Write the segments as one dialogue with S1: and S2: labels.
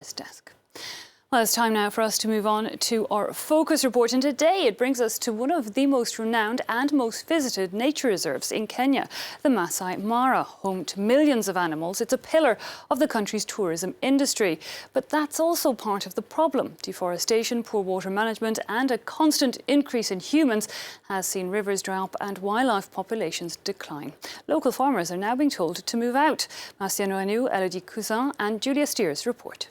S1: Desk. Well, it's time now for us to move on to our focus report, and today it brings us to one of the most renowned and most visited nature reserves in Kenya, the Maasai Mara, home to millions of animals. It's a pillar of the country's tourism industry. But that's also part of the problem. Deforestation, poor water management and a constant increase in humans has seen rivers dry up and wildlife populations decline. Local farmers are now being told to move out. Marciano Anu, Elodie Cousin and Julia Steers report.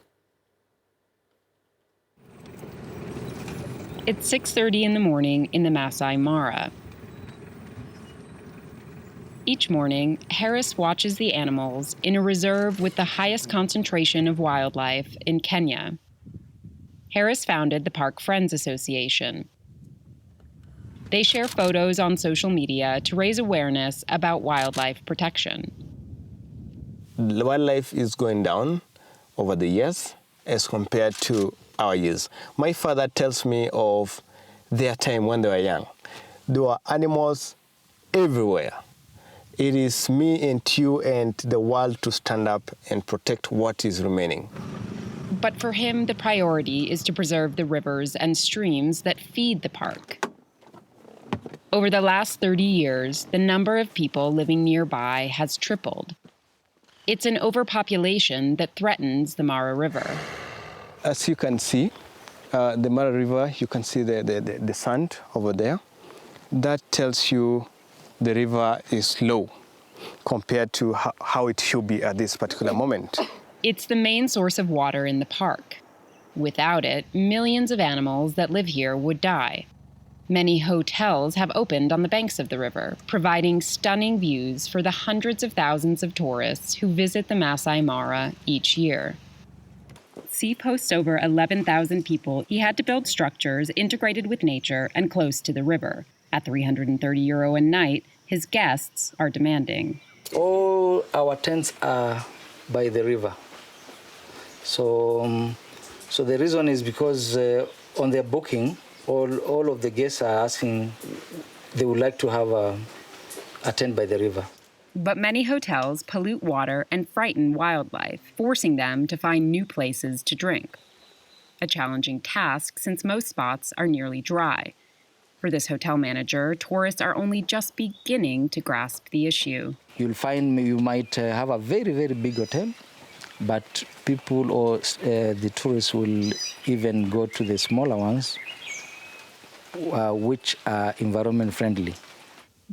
S2: It's 6:30 in the morning in the Maasai Mara. Each morning, Harris watches the animals in a reserve with the highest concentration of wildlife in Kenya. Harris founded the Park Friends Association. They share photos on social media to raise awareness about wildlife protection.
S3: The wildlife is going down over the years as compared to our years. My father tells me of their time when they were young. There were animals everywhere. It is me and you and the world to stand up and protect what is remaining.
S2: But for him, the priority is to preserve the rivers and streams that feed the park. Over the last 30 years, the number of people living nearby has tripled. It's an overpopulation that threatens the Mara River.
S3: As you can see, the Mara River, you can see the sand over there. That tells you the river is low compared to how it should be at this particular moment.
S2: It's the main source of water in the park. Without it, millions of animals that live here would die. Many hotels have opened on the banks of the river, providing stunning views for the hundreds of thousands of tourists who visit the Maasai Mara each year. Sif hosts over 11,000 people. He had to build structures integrated with nature and close to the river. At €330 a night, his guests are demanding.
S4: All our tents are by the river. So the reason is because on their booking, all of the guests are asking they would like to have a tent by the river.
S2: But many hotels pollute water and frighten wildlife, forcing them to find new places to drink. A challenging task since most spots are nearly dry. For this hotel manager, tourists are only just beginning to grasp the issue.
S4: You'll find you might have a very, very big hotel, but people or the tourists will even go to the smaller ones, which are environment friendly.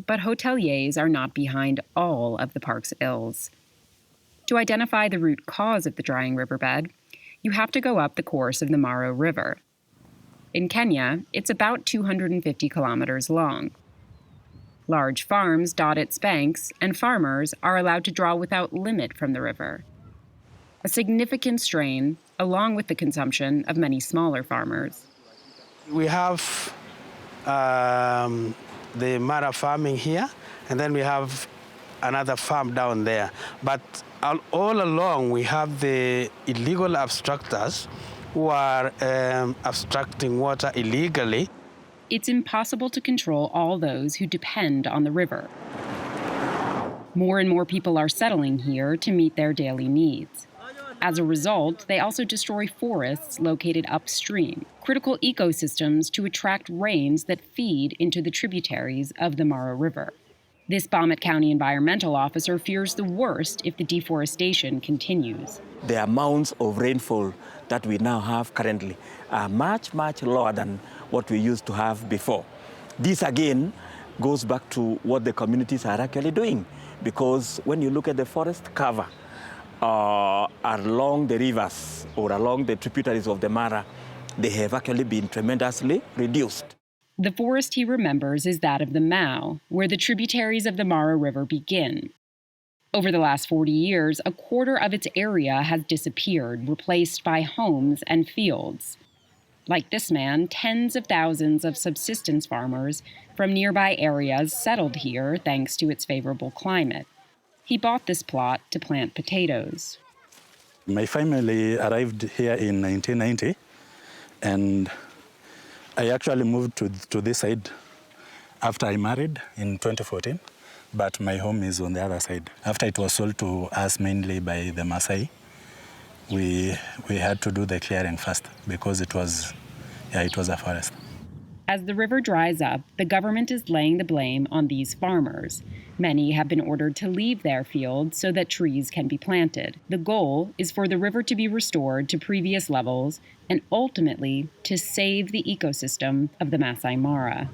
S2: But hoteliers are not behind all of the park's ills. To identify the root cause of the drying riverbed, you have to go up the course of the Mara River. In Kenya, it's about 250 kilometers long. Large farms dot its banks, and farmers are allowed to draw without limit from the river. A significant strain, along with the consumption of many smaller farmers.
S5: We have the Mara farming here, and then we have another farm down there. But all along, we have the illegal abstractors who are abstracting water illegally.
S2: It's impossible to control all those who depend on the river. More and more people are settling here to meet their daily needs. As a result, they also destroy forests located upstream, critical ecosystems to attract rains that feed into the tributaries of the Mara River. This Bomet County environmental officer fears the worst if the deforestation continues.
S6: The amounts of rainfall that we now have currently are much, much lower than what we used to have before. This again goes back to what the communities are actually doing, because when you look at the forest cover, along the rivers or along the tributaries of the Mara, they have actually been tremendously reduced.
S2: The forest he remembers is that of the Mau, where the tributaries of the Mara River begin. Over the last 40 years, a quarter of its area has disappeared, replaced by homes and fields. Like this man, tens of thousands of subsistence farmers from nearby areas settled here thanks to its favorable climate. He bought this plot to plant potatoes.
S7: My family arrived here in 1990, and I actually moved to this side after I married in 2014, but my home is on the other side. After it was sold to us mainly by the Masai, we had to do the clearing first because it was a forest.
S2: As the river dries up, the government is laying the blame on these farmers. Many have been ordered to leave their fields so that trees can be planted. The goal is for the river to be restored to previous levels and ultimately to save the ecosystem of the Maasai Mara.